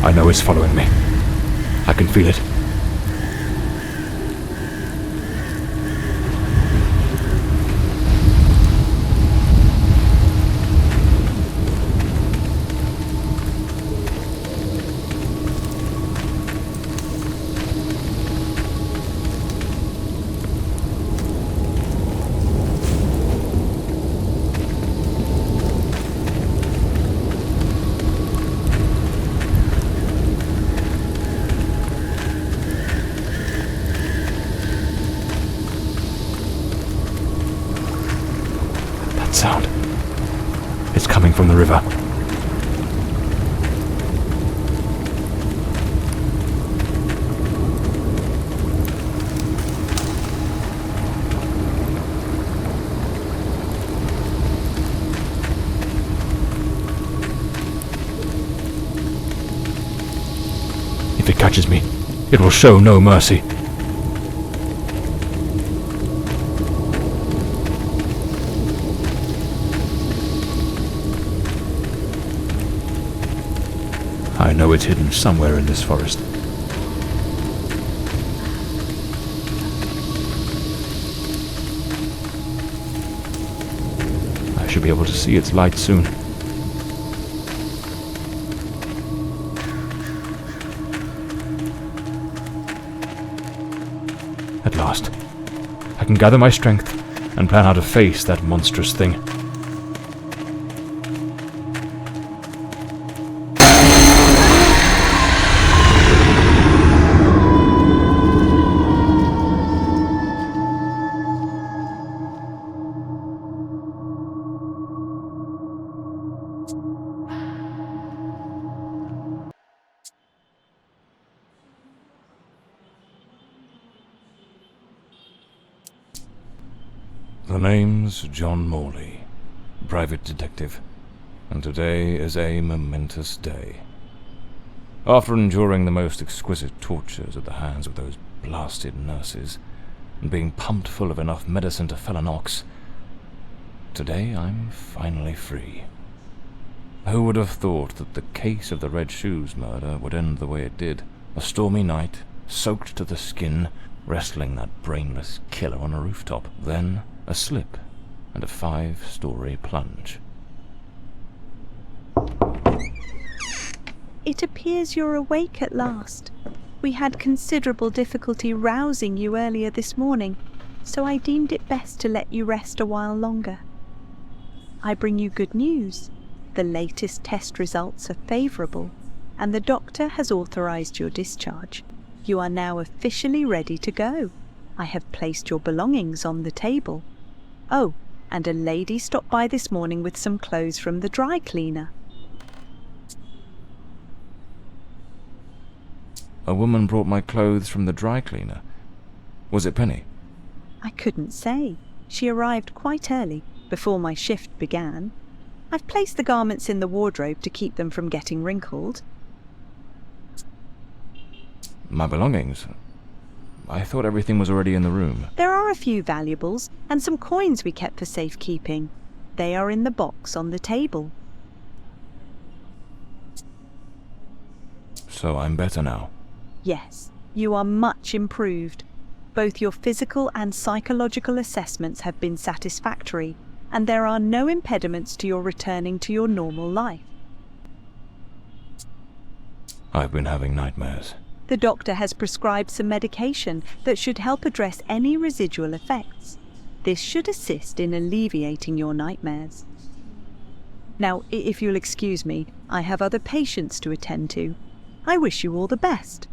I know it's following me. I can feel it. Sound. It's coming from the river. If it catches me, it will show no mercy. I know it's hidden somewhere in this forest. I should be able to see its light soon. At last, I can gather my strength and plan how to face that monstrous thing. The name's John Morley, private detective, and today is a momentous day. After enduring the most exquisite tortures at the hands of those blasted nurses, and being pumped full of enough medicine to fell an ox, today I'm finally free. Who would have thought that the case of the Red Shoes murder would end the way it did? A stormy night, soaked to the skin, wrestling that brainless killer on a rooftop. Then a slip and a 5-story plunge. It appears you're awake at last. We had considerable difficulty rousing you earlier this morning, so I deemed it best to let you rest a while longer. I bring you good news. The latest test results are favourable, and the doctor has authorised your discharge. You are now officially ready to go. I have placed your belongings on the table. Oh, and a lady stopped by this morning with some clothes from the dry cleaner. A woman brought my clothes from the dry cleaner. Was it Penny? I couldn't say. She arrived quite early, before my shift began. I've placed the garments in the wardrobe to keep them from getting wrinkled. My belongings? I thought everything was already in the room. There are a few valuables and some coins we kept for safekeeping. They are in the box on the table. So I'm better now? Yes, you are much improved. Both your physical and psychological assessments have been satisfactory, and there are no impediments to your returning to your normal life. I've been having nightmares. The doctor has prescribed some medication that should help address any residual effects. This should assist in alleviating your nightmares. Now, if you'll excuse me, I have other patients to attend to. I wish you all the best.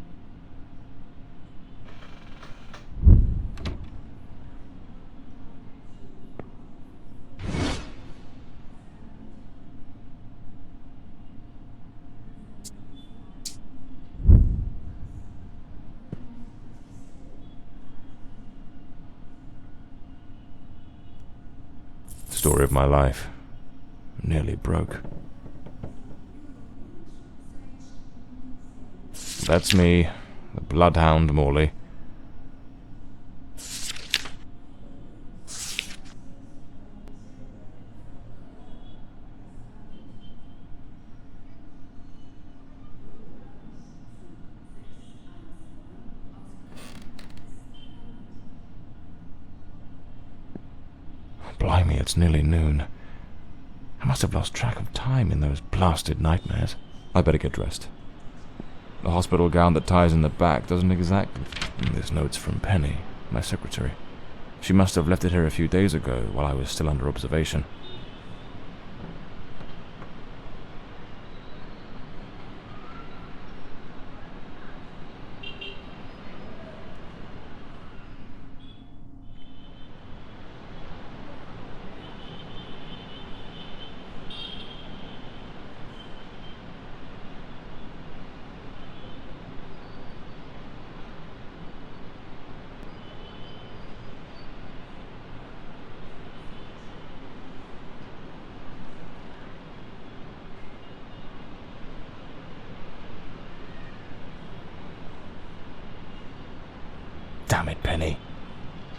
Story of my life. Nearly broke. That's me, the bloodhound Morley. Blimey, it's nearly noon. I must have lost track of time in those blasted nightmares. I better get dressed. The hospital gown that ties in the back doesn't exactly... This note's from Penny, my secretary. She must have left it here a few days ago while I was still under observation. Damn it, Penny.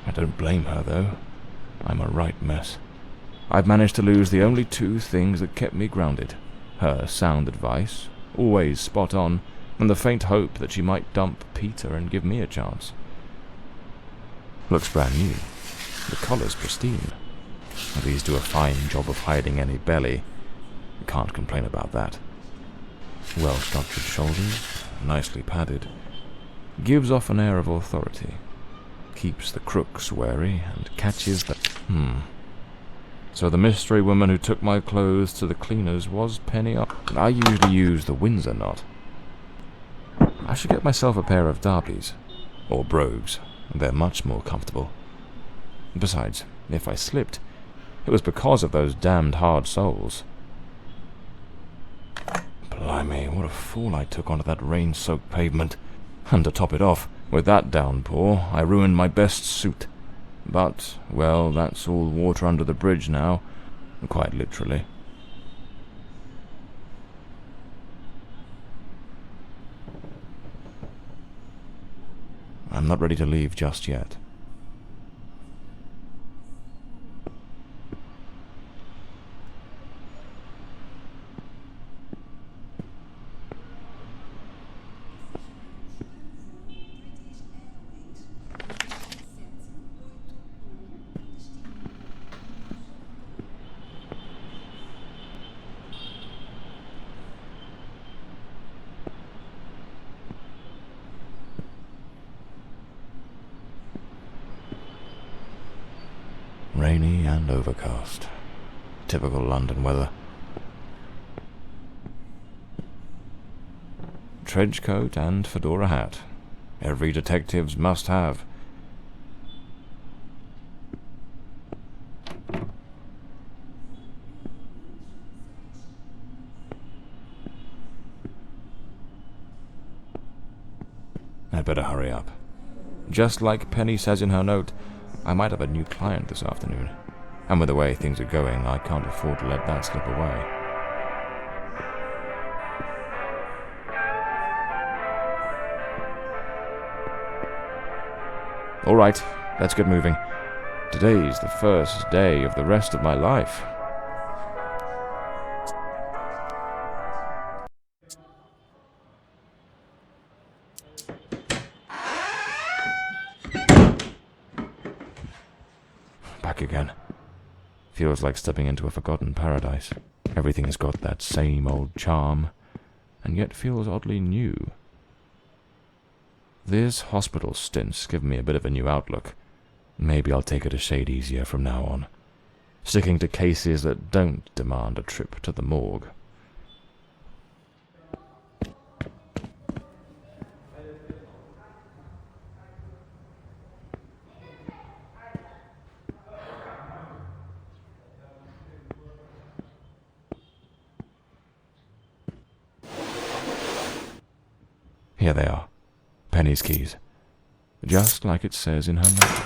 I don't blame her, though. I'm a right mess. I've managed to lose the only two things that kept me grounded. Her sound advice, always spot on, and the faint hope that she might dump Peter and give me a chance. Looks brand new. The collar's pristine. These do a fine job of hiding any belly. Can't complain about that. Well-structured shoulders, nicely padded. Gives off an air of authority. Keeps the crooks wary and catches the... So the mystery woman who took my clothes to the cleaners was Penny. I usually use the Windsor knot. I should get myself a pair of derbies. Or brogues. They're much more comfortable. Besides, if I slipped, it was because of those damned hard soles. Blimey, what a fool I took onto that rain-soaked pavement. And to top it off, with that downpour, I ruined my best suit. But, well, that's all water under the bridge now. Quite literally. I'm not ready to leave just yet. Rainy and overcast. Typical London weather. Trench coat and fedora hat. Every detective's must have. I'd better hurry up. Just like Penny says in her note, I might have a new client this afternoon, and with the way things are going, I can't afford to let that slip away. All right, let's get moving. Today's the first day of the rest of my life. Back again. Feels like stepping into a forgotten paradise. Everything's got that same old charm, and yet feels oddly new. This hospital stint's given me a bit of a new outlook. Maybe I'll take it a shade easier from now on, sticking to cases that don't demand a trip to the morgue. Here they are. Penny's keys. Just like it says in her note.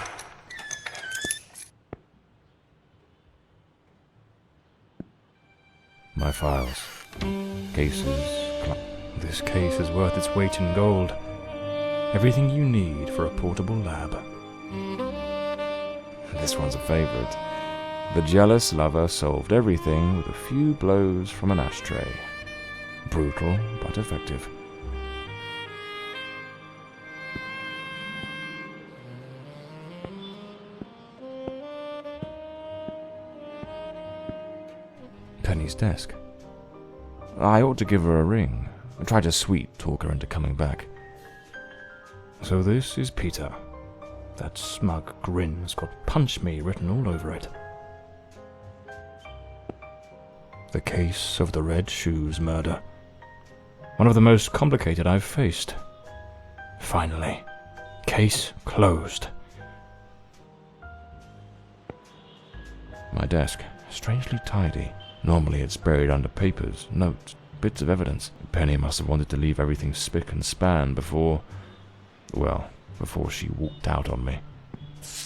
My files. Cases. This case is worth its weight in gold. Everything you need for a portable lab. This one's a favorite. The jealous lover solved everything with a few blows from an ashtray. Brutal, but effective. desk. I ought to give her a ring, and try to sweet-talk her into coming back. So this is Peter. That smug grin's got "Punch Me" written all over it. The case of the Red Shoes murder. One of the most complicated I've faced. Finally. Case closed. My desk, strangely tidy. Normally it's buried under papers, notes, bits of evidence. Penny must have wanted to leave everything spick and span before she walked out on me.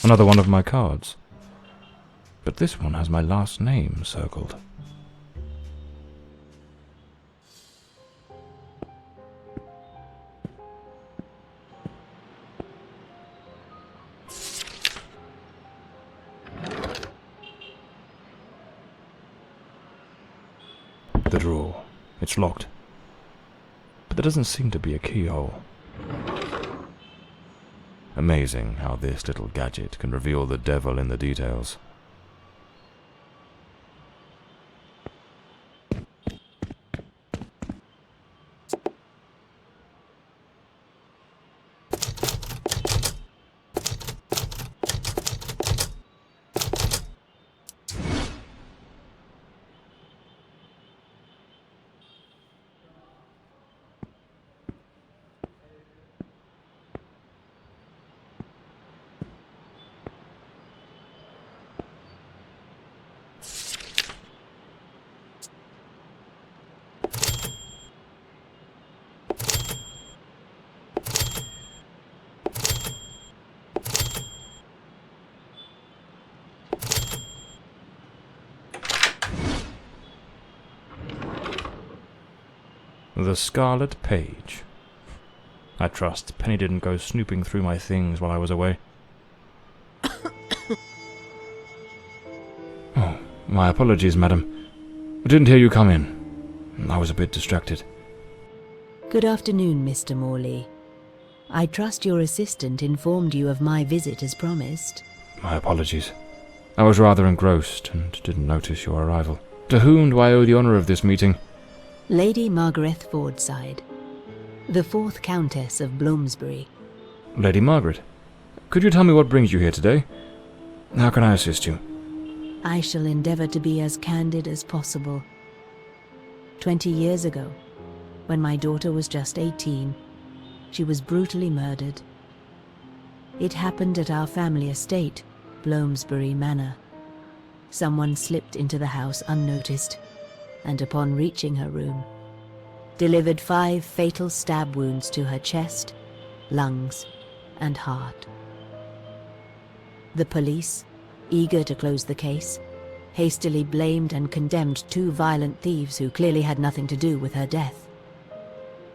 Another one of my cards. But this one has my last name circled. The drawer. It's locked. But there doesn't seem to be a keyhole. Amazing how this little gadget can reveal the devil in the details. The Scarlet Page. I trust Penny didn't go snooping through my things while I was away. Oh, my apologies, madam. I didn't hear you come in. I was a bit distracted. Good afternoon, Mr. Morley. I trust your assistant informed you of my visit as promised. My apologies. I was rather engrossed and didn't notice your arrival. To whom do I owe the honour of this meeting? Lady Margaret Fordside, the 4th Countess of Bloomsbury. Lady Margaret, could you tell me what brings you here today? How can I assist you? I shall endeavour to be as candid as possible. 20 years ago, when my daughter was just 18, she was brutally murdered. It happened at our family estate, Bloomsbury Manor. Someone slipped into the house unnoticed, and upon reaching her room, delivered 5 fatal stab wounds to her chest, lungs, and heart. The police, eager to close the case, hastily blamed and condemned 2 violent thieves who clearly had nothing to do with her death.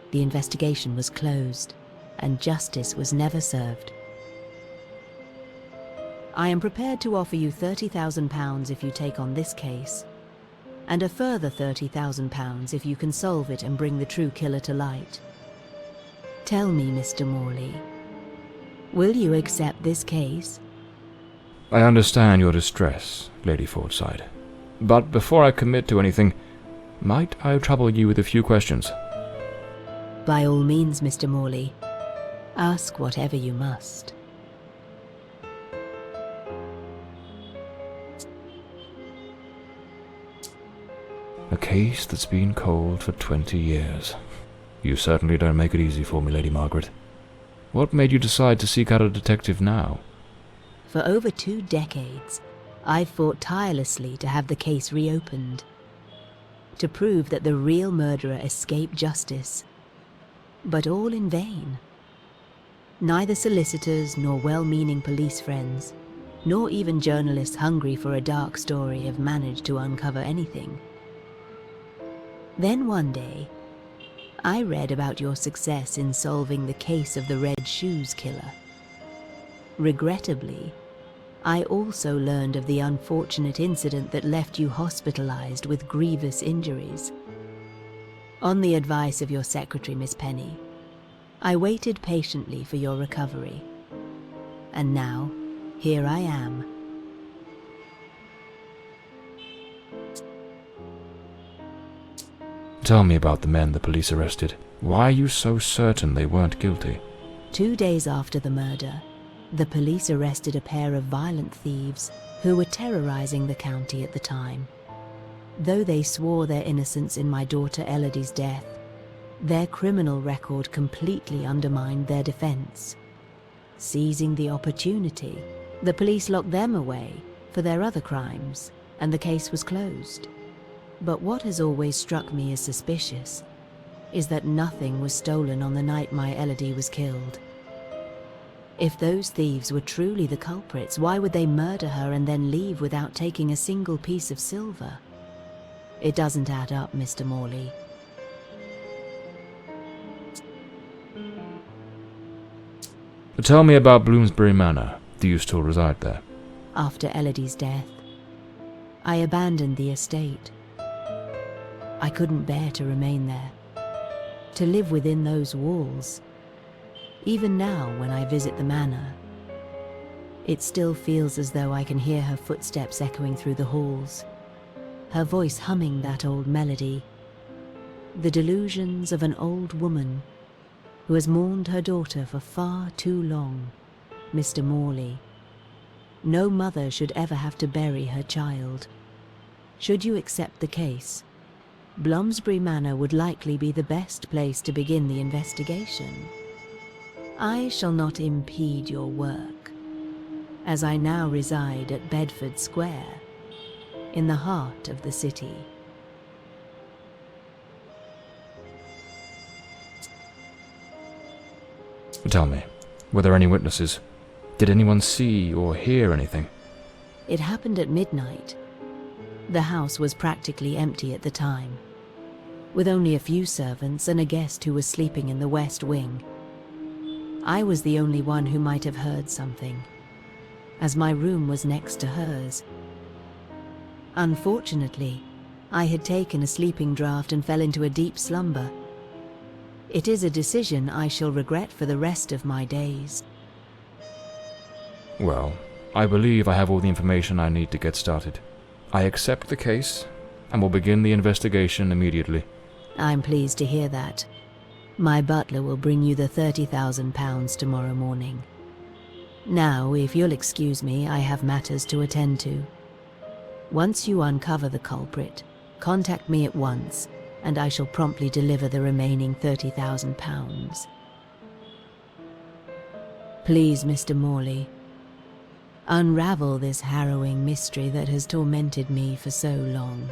The investigation was closed, and justice was never served. I am prepared to offer you £30,000 if you take on this case, and a further £30,000 if you can solve it and bring the true killer to light. Tell me, Mr. Morley, will you accept this case? I understand your distress, Lady Fordside. But before I commit to anything, might I trouble you with a few questions? By all means, Mr. Morley. Ask whatever you must. A case that's been cold for 20 years. You certainly don't make it easy for me, Lady Margaret. What made you decide to seek out a detective now? For over 2 decades, I've fought tirelessly to have the case reopened, to prove that the real murderer escaped justice. But all in vain. Neither solicitors nor well-meaning police friends, nor even journalists hungry for a dark story have managed to uncover anything. Then one day, I read about your success in solving the case of the Red Shoes killer. Regrettably, I also learned of the unfortunate incident that left you hospitalized with grievous injuries. On the advice of your secretary, Miss Penny, I waited patiently for your recovery. And now, here I am. Tell me about the men the police arrested. Why are you so certain they weren't guilty? 2 days after the murder, the police arrested a pair of violent thieves who were terrorizing the county at the time. Though they swore their innocence in my daughter Elodie's death, their criminal record completely undermined their defense. Seizing the opportunity, the police locked them away for their other crimes, and the case was closed. But what has always struck me as suspicious is that nothing was stolen on the night my Elodie was killed. If those thieves were truly the culprits, why would they murder her and then leave without taking a single piece of silver? It doesn't add up, Mr. Morley. Tell me about Bloomsbury Manor. Do you still reside there? After Elodie's death, I abandoned the estate. I couldn't bear to remain there, to live within those walls. Even now, when I visit the manor, it still feels as though I can hear her footsteps echoing through the halls, her voice humming that old melody. The delusions of an old woman who has mourned her daughter for far too long, Mr. Morley. No mother should ever have to bury her child. Should you accept the case, Bloomsbury Manor would likely be the best place to begin the investigation. I shall not impede your work, as I now reside at Bedford Square, in the heart of the city. Tell me, were there any witnesses? Did anyone see or hear anything? It happened at midnight. The house was practically empty at the time, with only a few servants and a guest who was sleeping in the west wing. I was the only one who might have heard something, as my room was next to hers. Unfortunately, I had taken a sleeping draught and fell into a deep slumber. It is a decision I shall regret for the rest of my days. Well, I believe I have all the information I need to get started. I accept the case, and will begin the investigation immediately. I'm pleased to hear that. My butler will bring you the £30,000 tomorrow morning. Now, if you'll excuse me, I have matters to attend to. Once you uncover the culprit, contact me at once, and I shall promptly deliver the remaining £30,000. Please, Mr. Morley, unravel this harrowing mystery that has tormented me for so long.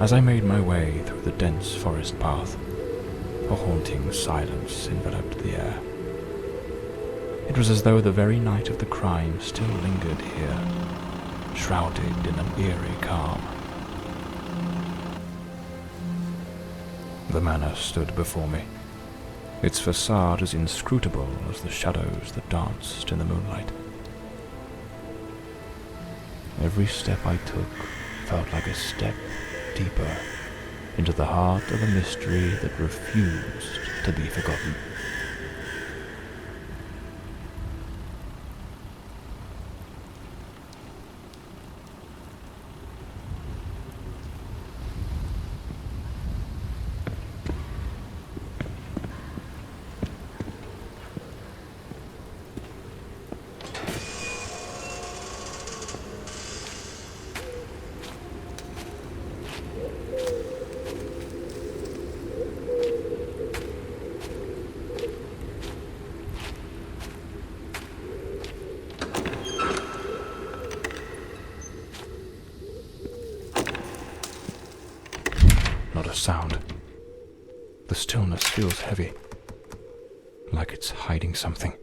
As I made my way through the dense forest path, a haunting silence enveloped the air. It was as though the very night of the crime still lingered here, shrouded in an eerie calm. The manor stood before me, its facade as inscrutable as the shadows that danced in the moonlight. Every step I took felt like a step deeper into the heart of a mystery that refused to be forgotten. The stillness feels heavy, like it's hiding something.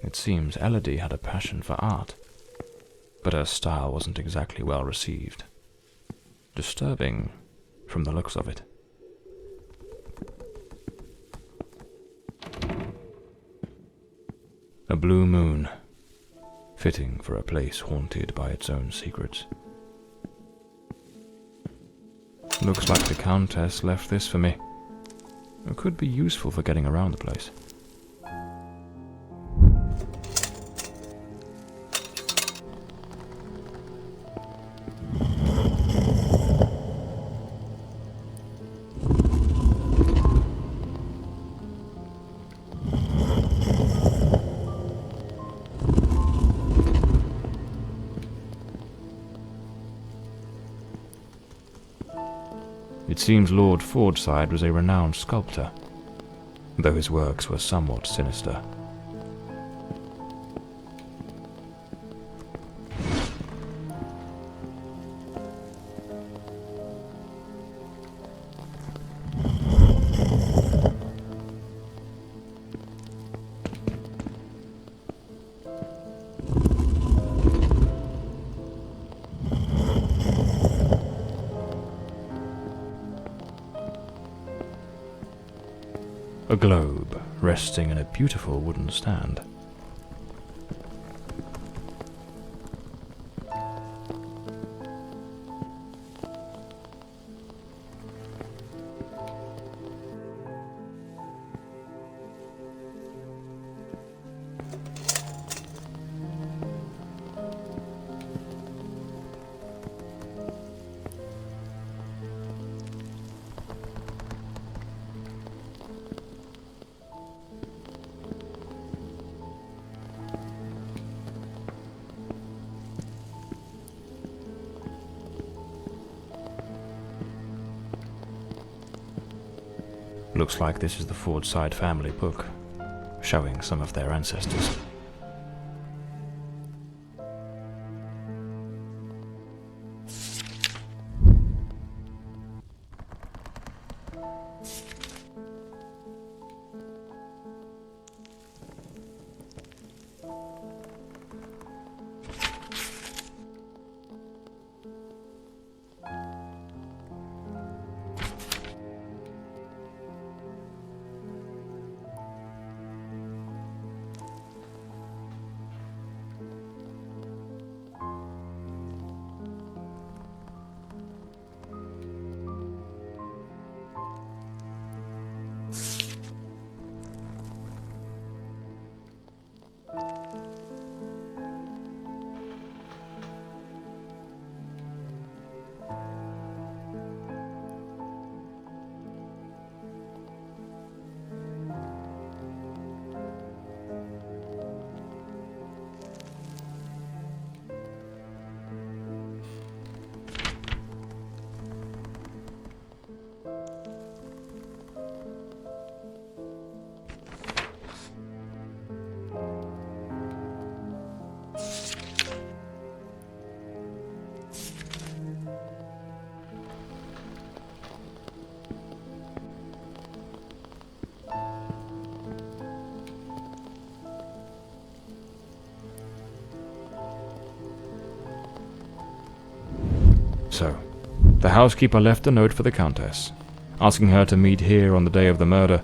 It seems Elodie had a passion for art, but her style wasn't exactly well received. Disturbing from the looks of it. A blue moon, fitting for a place haunted by its own secrets. Looks like the Countess left this for me. It could be useful for getting around the place. It seems Lord Fordside was a renowned sculptor, though his works were somewhat sinister. A globe resting in a beautiful wooden stand. Looks like this is the Fordside family book, showing some of their ancestors. So, the housekeeper left a note for the Countess, asking her to meet here on the day of the murder.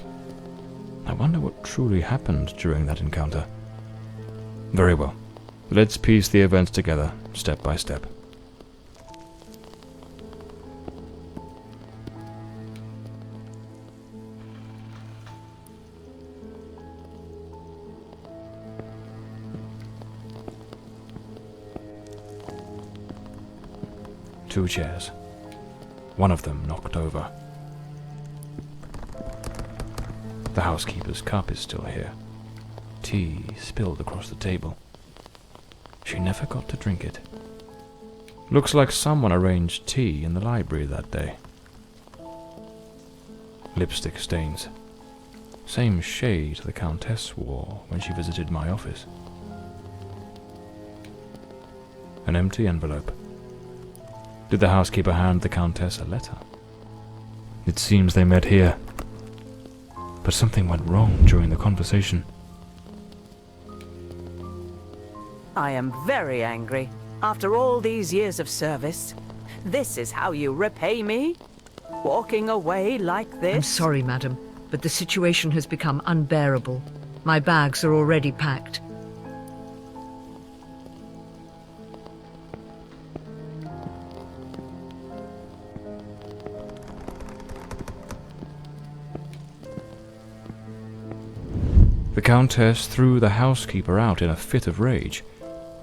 I wonder what truly happened during that encounter. Very well. Let's piece the events together, step by step. 2 chairs, one of them knocked over. The housekeeper's cup is still here. Tea spilled across the table. She never got to drink it. Looks like someone arranged tea in the library that day. Lipstick stains. Same shade the Countess wore when she visited my office. An empty envelope. Did the housekeeper hand the Countess a letter? It seems they met here. But something went wrong during the conversation. I am very angry. After all these years of service, this is how you repay me? Walking away like this? I'm sorry, madam, but the situation has become unbearable. My bags are already packed. The Countess threw the housekeeper out in a fit of rage.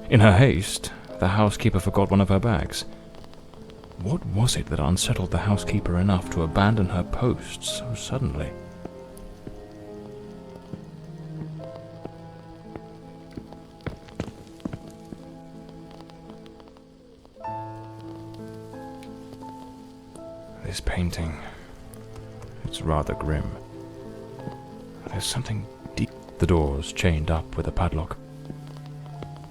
In her haste, the housekeeper forgot one of her bags. What was it that unsettled the housekeeper enough to abandon her post so suddenly? This painting, it's rather grim. There's something deep. The door's chained up with a padlock.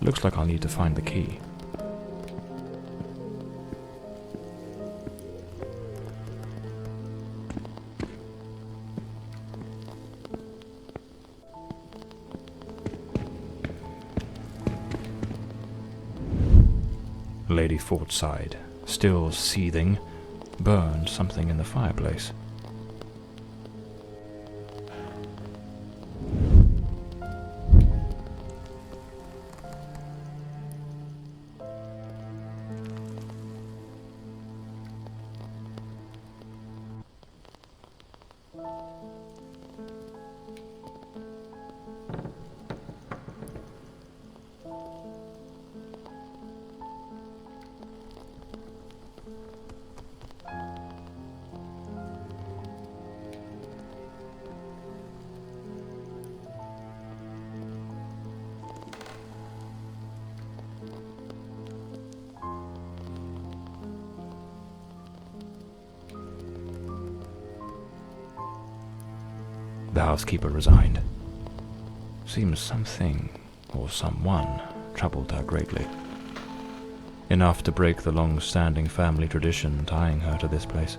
Looks like I'll need to find the key. Lady Fortside, still seething, burned something in the fireplace. The housekeeper resigned. Seems something, or someone, troubled her greatly. Enough to break the long-standing family tradition tying her to this place.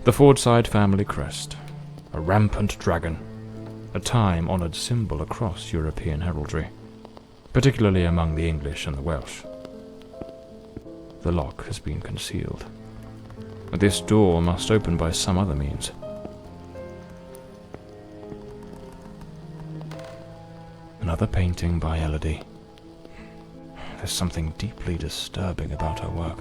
The Fordside family crest, a rampant dragon, a time-honoured symbol across European heraldry, particularly among the English and the Welsh. The lock has been concealed. This door must open by some other means. Another painting by Elodie. There's something deeply disturbing about her work.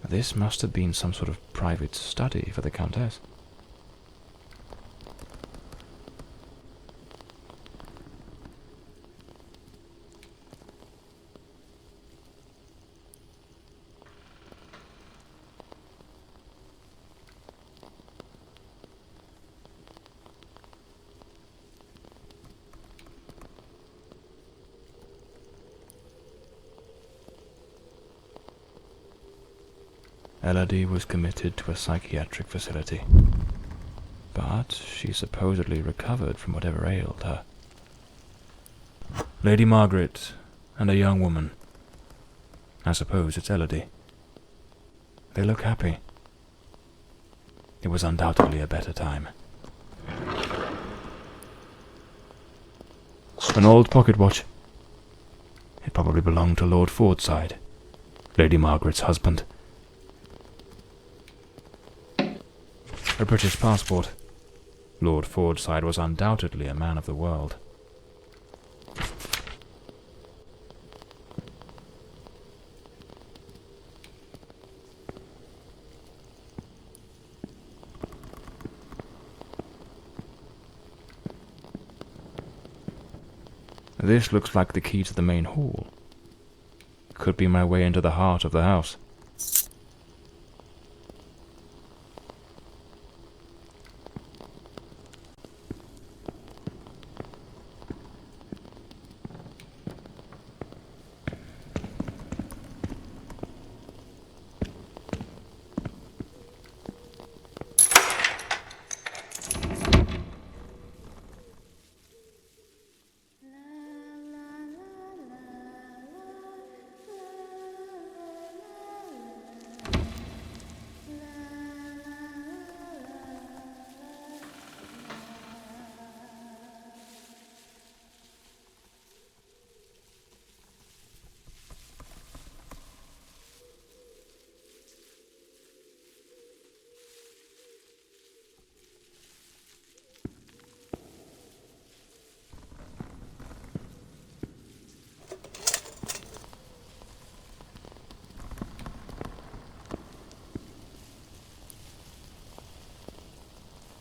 This must have been some sort of private study for the Countess. Elodie was committed to a psychiatric facility, but she supposedly recovered from whatever ailed her. Lady Margaret and a young woman. I suppose it's Elodie. They look happy. It was undoubtedly a better time. An old pocket watch. It probably belonged to Lord Fordside, Lady Margaret's husband. A British passport. Lord Fordside was undoubtedly a man of the world. This looks like the key to the main hall. Could be my way into the heart of the house.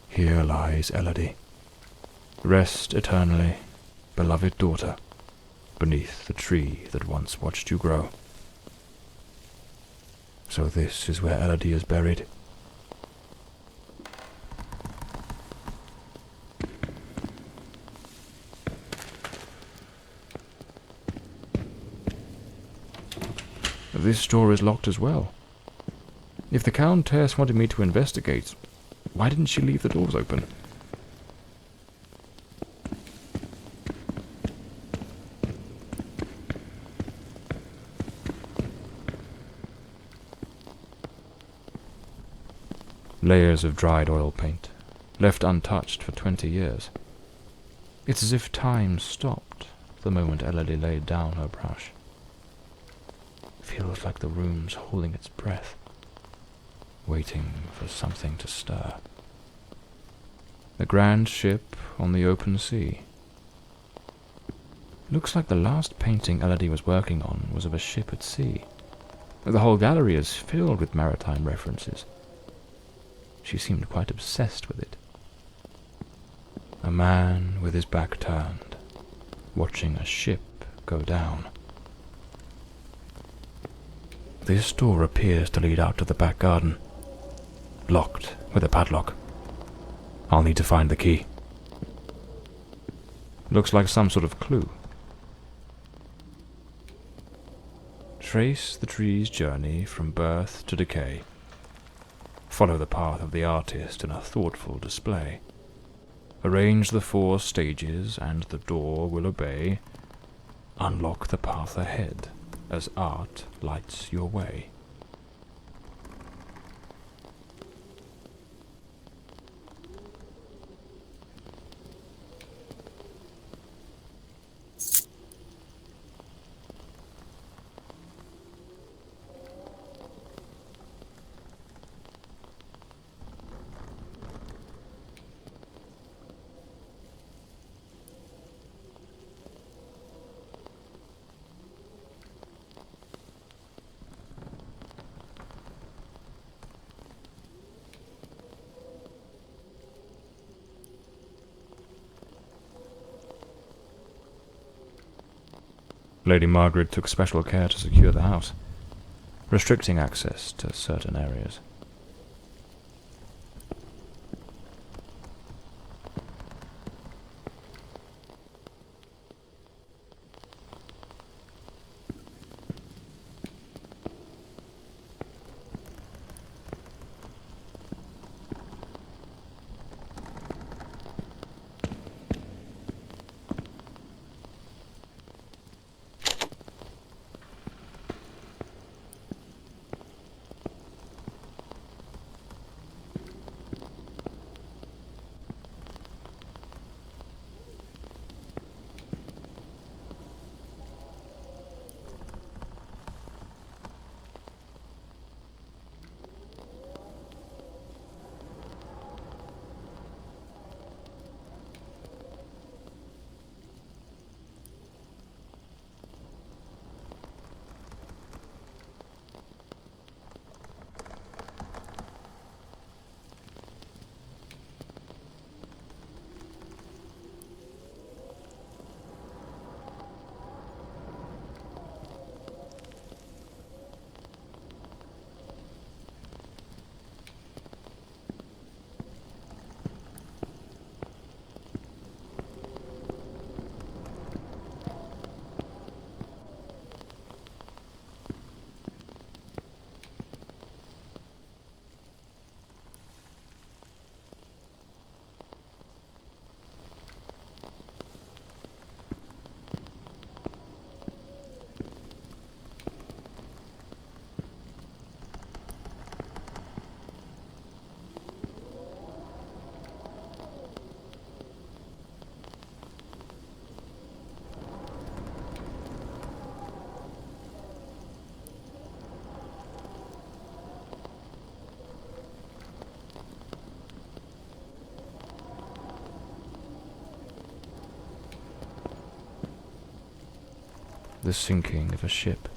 Here lies Elodie. Rest eternally, beloved daughter, beneath the tree that once watched you grow. So this is where Elodie is buried. This door is locked as well. If the Countess wanted me to investigate, why didn't she leave the doors open? Layers of dried oil paint, left untouched for 20 years. It's as if time stopped the moment Elodie laid down her brush. Feels like the room's holding its breath, waiting for something to stir. The grand ship on the open sea. Looks like the last painting Elodie was working on was of a ship at sea. The whole gallery is filled with maritime references. She seemed quite obsessed with it. A man with his back turned, watching a ship go down. This door appears to lead out to the back garden. Locked with a padlock. I'll need to find the key. Looks like some sort of clue. Trace the tree's journey from birth to decay. Follow the path of the artist in a thoughtful display. Arrange the 4 stages and the door will obey. Unlock the path ahead as art lights your way. Lady Margaret took special care to secure the house, restricting access to certain areas. The sinking of a ship.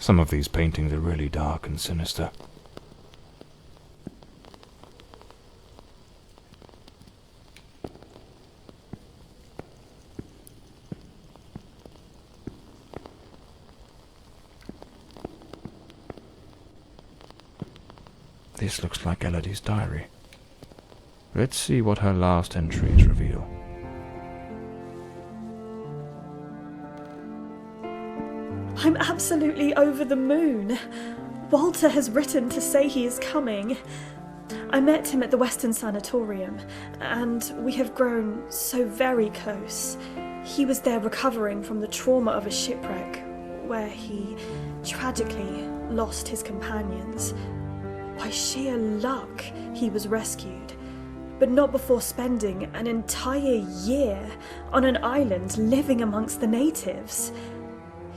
Some of these paintings are really dark and sinister. This looks like Elodie's diary. Let's see what her last entries reveal. I'm absolutely over the moon. Walter has written to say he is coming. I met him at the Western Sanatorium, and we have grown so very close. He was there recovering from the trauma of a shipwreck, where he tragically lost his companions. By sheer luck, he was rescued, but not before spending an entire year on an island living amongst the natives.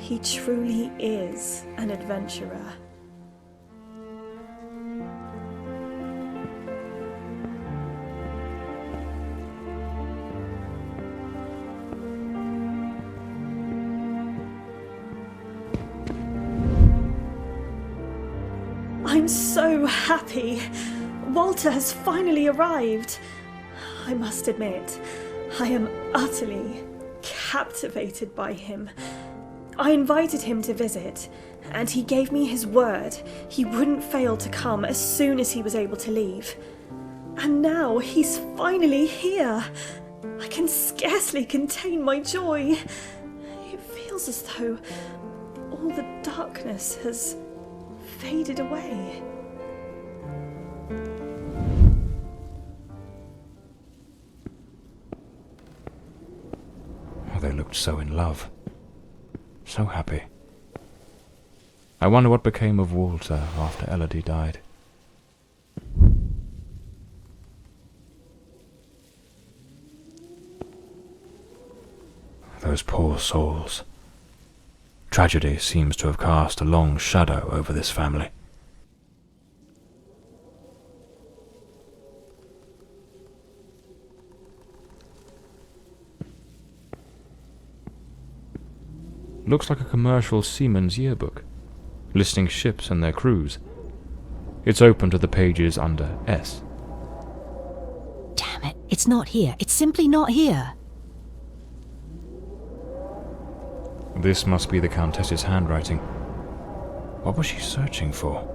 He truly is an adventurer. I'm so happy. Walter has finally arrived. I must admit, I am utterly captivated by him. I invited him to visit, and he gave me his word he wouldn't fail to come as soon as he was able to leave. And now he's finally here. I can scarcely contain my joy. It feels as though all the darkness has faded away. Oh, they looked so in love. So happy. I wonder what became of Walter after Elodie died. Those poor souls. Tragedy seems to have cast a long shadow over this family. Looks like a commercial seaman's yearbook, listing ships and their crews. It's open to the pages under S. Damn it, it's not here. It's simply not here. This must be the Countess's handwriting. What was she searching for?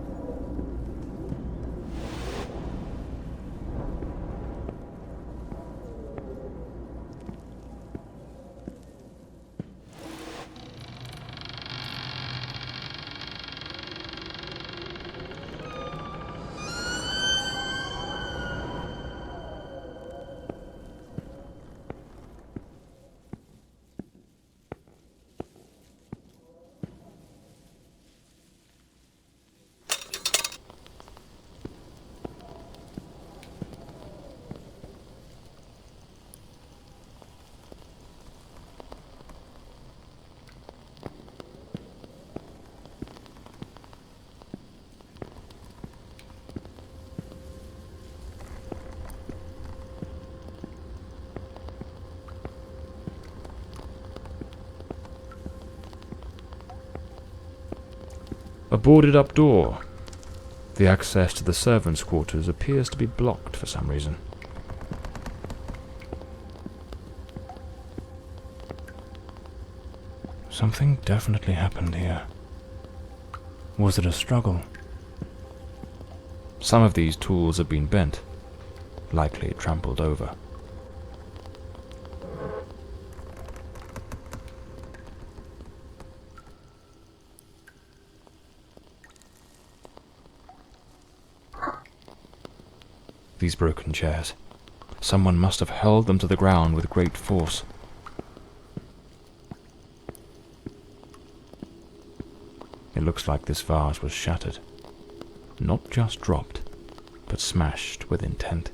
A boarded-up door. The access to the servants' quarters appears to be blocked for some reason. Something definitely happened here. Was it a struggle? Some of these tools have been bent, likely trampled over. These broken chairs. Someone must have held them to the ground with great force. It looks like this vase was shattered. Not just dropped, but smashed with intent.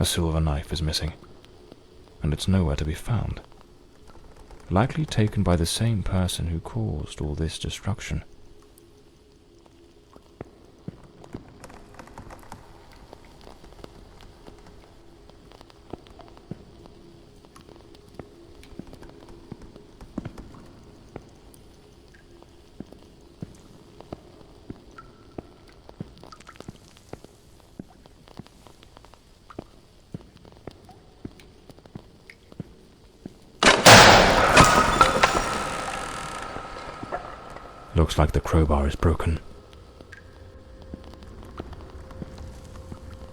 A silver knife is missing, and it's nowhere to be found. likely taken by the same person who caused all this destruction. Looks like the crowbar is broken.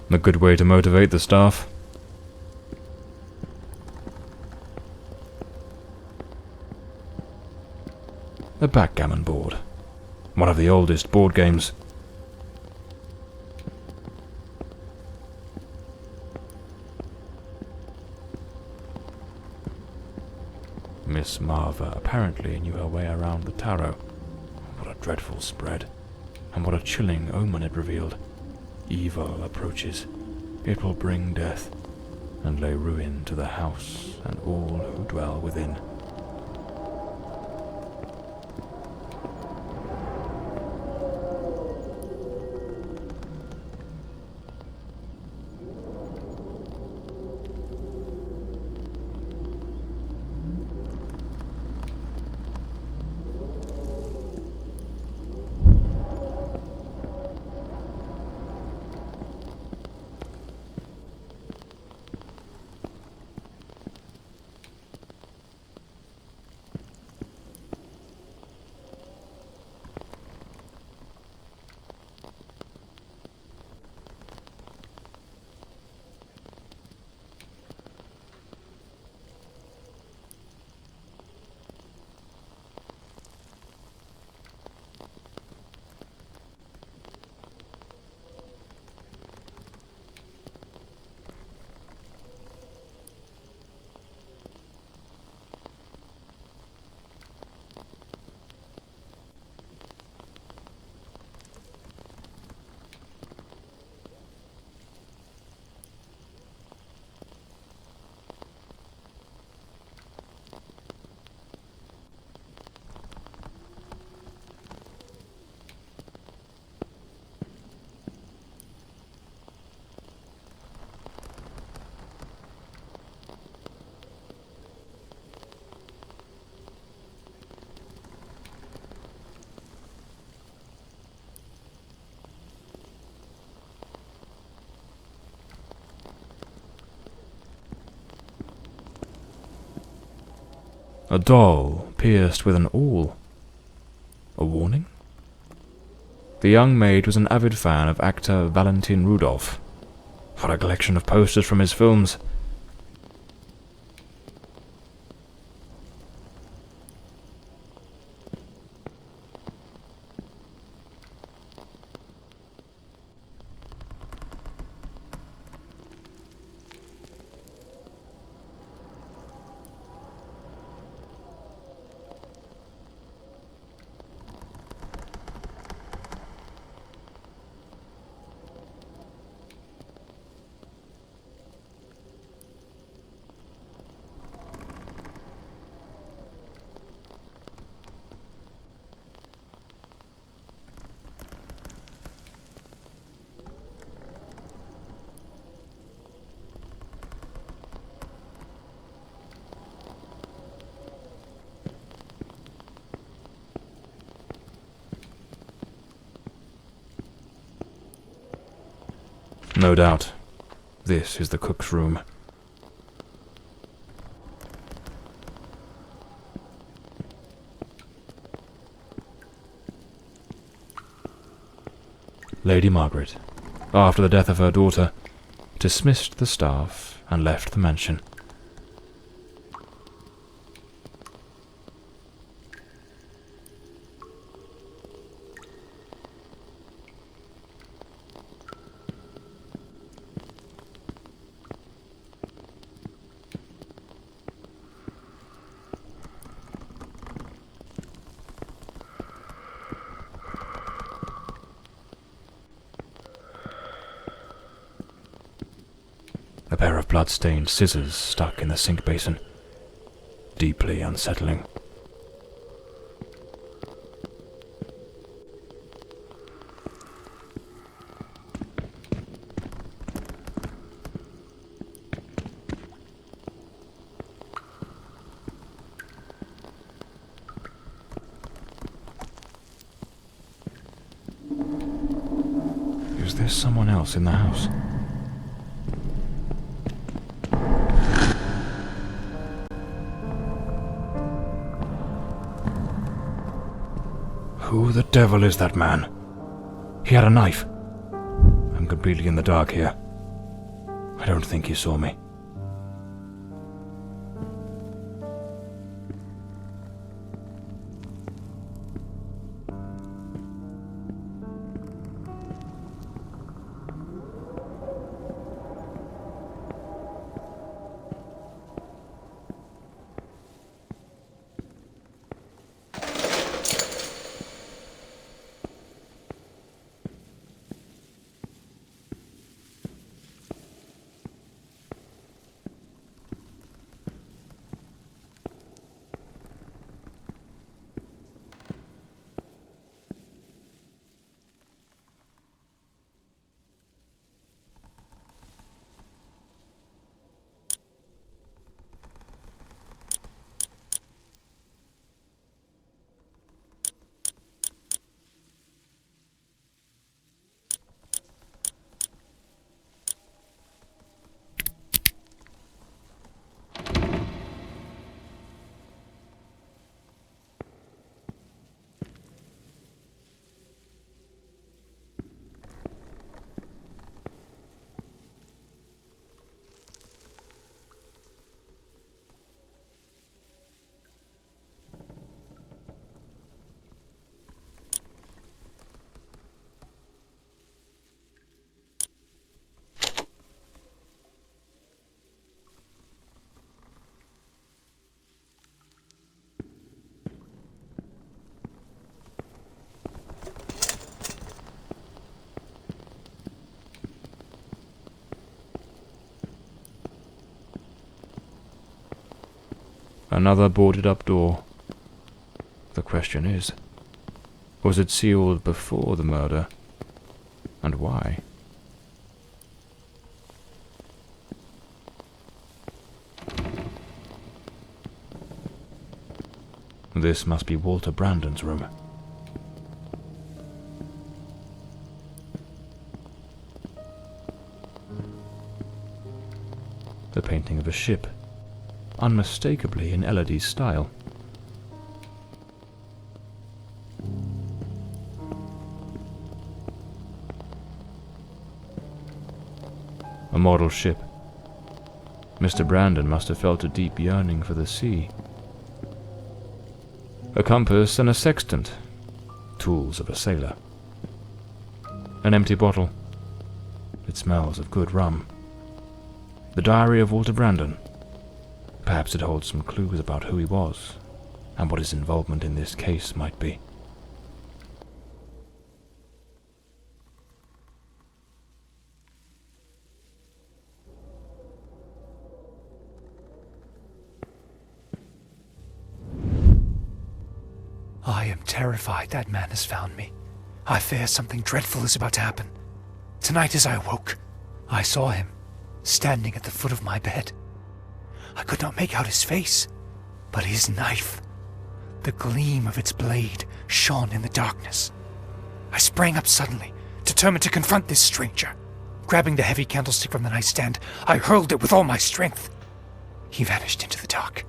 A good way to motivate the staff. A backgammon board. One of the oldest board games. Miss Marva apparently knew her way around the tarot. What a dreadful spread, and what a chilling omen it revealed. Evil approaches. It will bring death, and lay ruin to the house and all who dwell within. A doll pierced with an awl. A warning? The young maid was an avid fan of actor Valentin Rudolph. What a collection of posters from his films. No doubt, this is the cook's room. Lady Margaret, after the death of her daughter, dismissed the staff and left the mansion. A pair of blood-stained scissors stuck in the sink basin. deeply unsettling. Is there someone else in the house? Who the devil is that man? He had a knife. I'm completely in the dark here. I don't think he saw me. Another boarded-up door. The question is, was it sealed before the murder? And why? This must be Walter Brandon's room. The painting of a ship, unmistakably in Elodie's style. A model ship. Mr. Brandon must have felt a deep yearning for the sea. A compass and a sextant, tools of a sailor. An empty bottle. It smells of good rum. The diary of Walter Brandon. Perhaps it holds some clues about who he was, and what his involvement in this case might be. I am terrified that man has found me. I fear something dreadful is about to happen. Tonight as I awoke, I saw him, standing at the foot of my bed. I could not make out his face, but his knife. The gleam of its blade shone in the darkness. I sprang up suddenly, determined to confront this stranger. Grabbing the heavy candlestick from the nightstand, I hurled it with all my strength. He vanished into the dark.